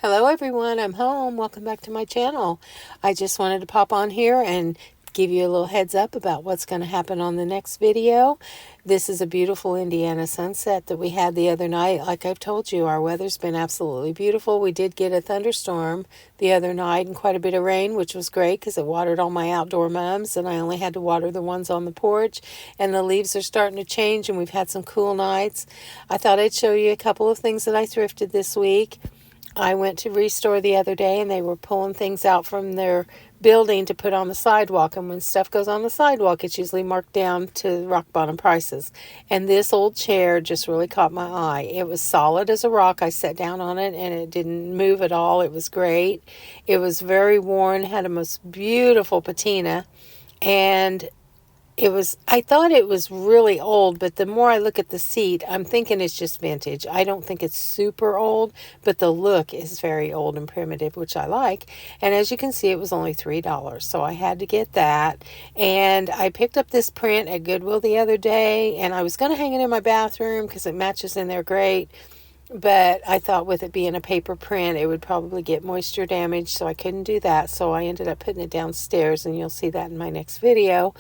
Hello everyone, I'm home. Welcome back to my channel. I just wanted to pop on here and give you a little heads up about what's going to happen on the next video. This is a beautiful Indiana sunset that we had the other night. Like I've told you, our weather's been absolutely beautiful. We did get a thunderstorm the other night and quite a bit of rain, which was great because it watered all my outdoor mums, and I only had to water the ones on the porch. And the leaves are starting to change, and we've had some cool nights. I thought I'd show you a couple of things that I thrifted this week. I went to Restore the other day and they were pulling things out from their building to put on the sidewalk. And when stuff goes on the sidewalk, it's usually marked down to rock bottom prices. And this old chair just really caught my eye. It was solid as a rock. I sat down on it and it didn't move at all. It was great. It was very worn, had a most beautiful patina. And I thought it was really old, but the more I look at the seat, I'm thinking it's just vintage. I don't think it's super old, but the look is very old and primitive, which I like. And as you can see, it was only $3, so I had to get that. And I picked up this print at Goodwill the other day, and I was going to hang it in my bathroom because it matches in there great. But I thought with it being a paper print, it would probably get moisture damage, so I couldn't do that. So I ended up putting it downstairs, and you'll see that in my next video.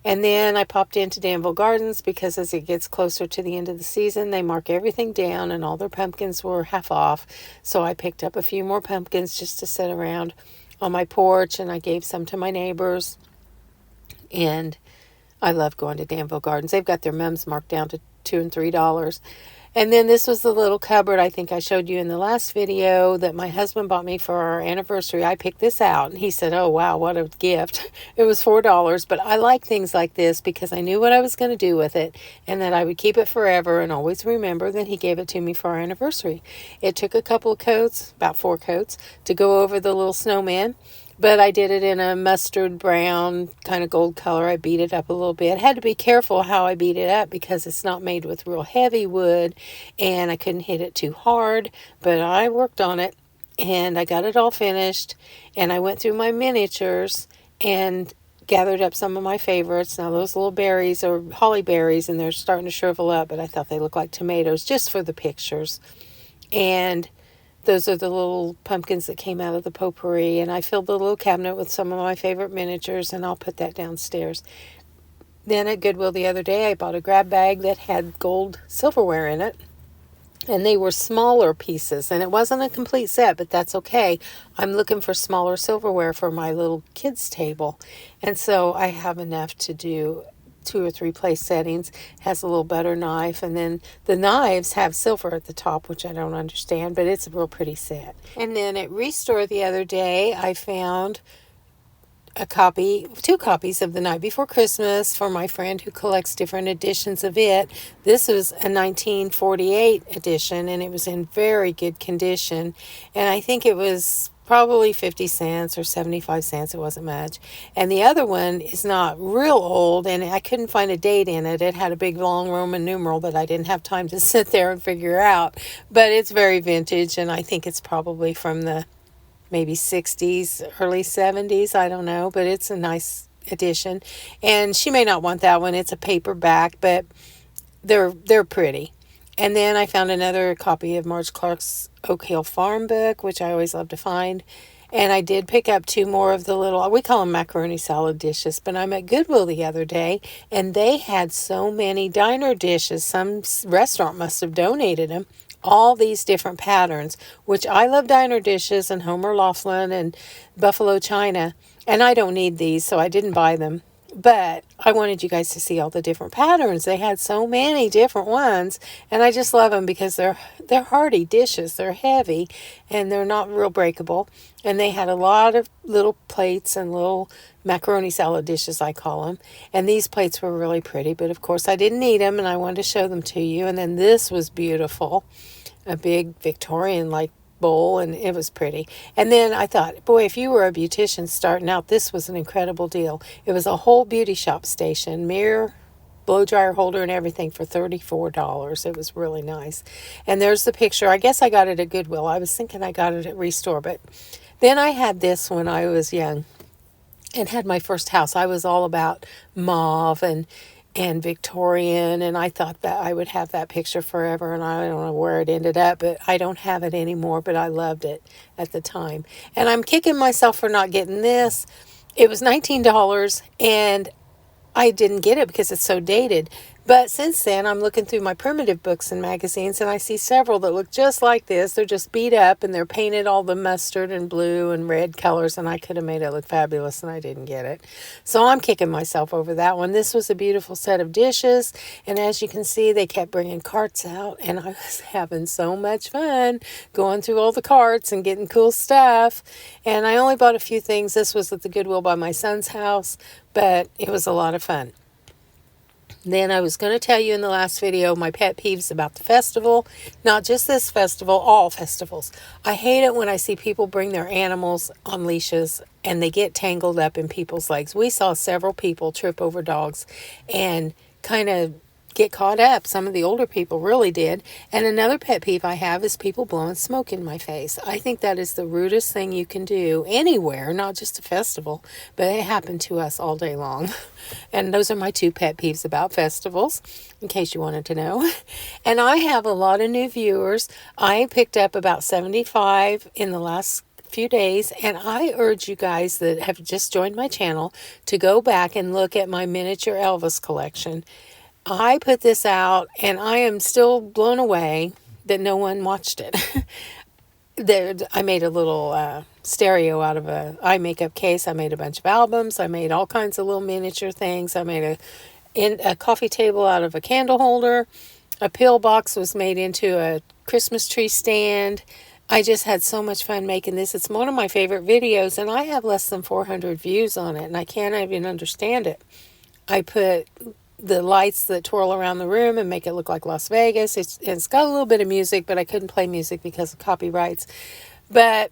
And then I popped into Danville Gardens because as it gets closer to the end of the season, they mark everything down, and all their pumpkins were half off. So I picked up a few more pumpkins just to sit around on my porch, and I gave some to my neighbors. And I love going to Danville Gardens. They've got their mums marked down to $2 and $3. And then this was the little cupboard I think I showed you in the last video that my husband bought me for our anniversary. I picked this out and he said, "Oh, wow, what a gift." It was $4, but I like things like this because I knew what I was going to do with it and that I would keep it forever and always remember that he gave it to me for our anniversary. It took a couple of coats, about 4 coats, to go over the little snowman. But I did it in a mustard brown kind of gold color. I beat it up a little bit. Had to be careful how I beat it up because it's not made with real heavy wood and I couldn't hit it too hard. But I worked on it and I got it all finished. And I went through my miniatures and gathered up some of my favorites. Now those little berries are holly berries and they're starting to shrivel up, but I thought they looked like tomatoes just for the pictures. And those are the little pumpkins that came out of the potpourri, and I filled the little cabinet with some of my favorite miniatures, and I'll put that downstairs. Then at Goodwill the other day, I bought a grab bag that had gold silverware in it, and they were smaller pieces, and it wasn't a complete set, but that's okay. I'm looking for smaller silverware for my little kids' table, and so I have enough to do 2 or 3 place settings. It has a little butter knife, and then the knives have silver at the top, which I don't understand, but it's a real pretty set. And then at Restore the other day, I found two copies of The Night Before Christmas for my friend who collects different editions of it. This was a 1948 edition, and it was in very good condition, and I think it was probably 50 cents or 75 cents. It wasn't much. And the other one is not real old, and I couldn't find a date in it. It had a big long Roman numeral that I didn't have time to sit there and figure out. But it's very vintage, and I think it's probably from the maybe 60s, early 70s. I don't know, but it's a nice edition. And she may not want that one. It's a paperback, but they're pretty. And then I found another copy of Marge Clark's Oak Hill Farm book, which I always love to find. And I did pick up 2 more of the little, we call them macaroni salad dishes, but I'm at Goodwill the other day, and they had so many diner dishes. Some restaurant must have donated them. All these different patterns, which I love diner dishes and Homer Laughlin and Buffalo China. And I don't need these, so I didn't buy them. But I wanted you guys to see all the different patterns. They had so many different ones, and I just love them because they're hearty dishes. They're heavy, and they're not real breakable. And they had a lot of little plates and little macaroni salad dishes, I call them. And these plates were really pretty, but of course I didn't need them, and I wanted to show them to you. And then this was beautiful, a big Victorian-like bowl, and it was pretty. And then I thought, boy, if you were a beautician starting out, this was an incredible deal. It was a whole beauty shop station, mirror, blow dryer holder, and everything for $34. It was really nice. And there's the picture. I guess I got it at Goodwill. I was thinking I got it at Restore, but then I had this when I was young and had my first house. I was all about mauve and and Victorian, and I thought that I would have that picture forever, and I don't know where it ended up, but I don't have it anymore, but I loved it at the time. And I'm kicking myself for not getting this. It was $19, and I didn't get it because it's so dated. But since then, I'm looking through my primitive books and magazines, and I see several that look just like this. They're just beat up, and they're painted all the mustard and blue and red colors, and I could have made it look fabulous, and I didn't get it. So I'm kicking myself over that one. This was a beautiful set of dishes, and as you can see, they kept bringing carts out, and I was having so much fun going through all the carts and getting cool stuff. And I only bought a few things. This was at the Goodwill by my son's house, but it was a lot of fun. Then I was going to tell you in the last video my pet peeves about the festival. Not just this festival, all festivals. I hate it when I see people bring their animals on leashes and they get tangled up in people's legs. We saw several people trip over dogs and kind of get caught up. Some of the older people really did. And another pet peeve I have is people blowing smoke in my face. I think that is the rudest thing you can do anywhere, not just a festival, but it happened to us all day long. And those are my two pet peeves about festivals, in case you wanted to know. And I have a lot of new viewers. I picked up about 75 in the last few days, and I urge you guys that have just joined my channel to go back and look at my miniature Elvis collection. I put this out, and I am still blown away that no one watched it. I made a little stereo out of a eye makeup case. I made a bunch of albums. I made all kinds of little miniature things. I made a coffee table out of a candle holder. A pill box was made into a Christmas tree stand. I just had so much fun making this. It's one of my favorite videos, and I have less than 400 views on it, and I can't even understand it. I put the lights that twirl around the room and make it look like Las Vegas. It's got a little bit of music, but I couldn't play music because of copyrights. But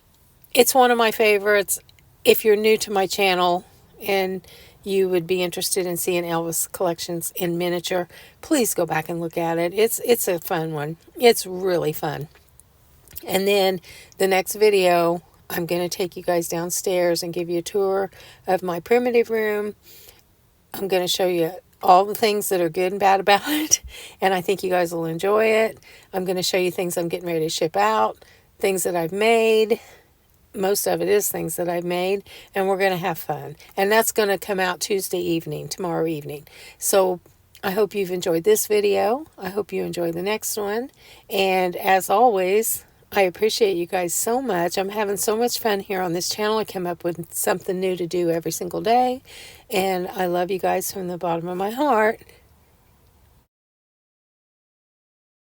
it's one of my favorites. If you're new to my channel and you would be interested in seeing Elvis collections in miniature, please go back and look at it. It's a fun one. It's really fun. And then the next video, I'm going to take you guys downstairs and give you a tour of my primitive room. I'm going to show you all the things that are good and bad about it, and I think you guys will enjoy it. I'm going to show you things I'm getting ready to ship out, things that I've made. Most of it is things that I've made, and we're going to have fun. And that's going to come out Tuesday evening, tomorrow evening. So I hope you've enjoyed this video. I hope you enjoy the next one. And as always, I appreciate you guys so much. I'm having so much fun here on this channel. I come up with something new to do every single day. And I love you guys from the bottom of my heart.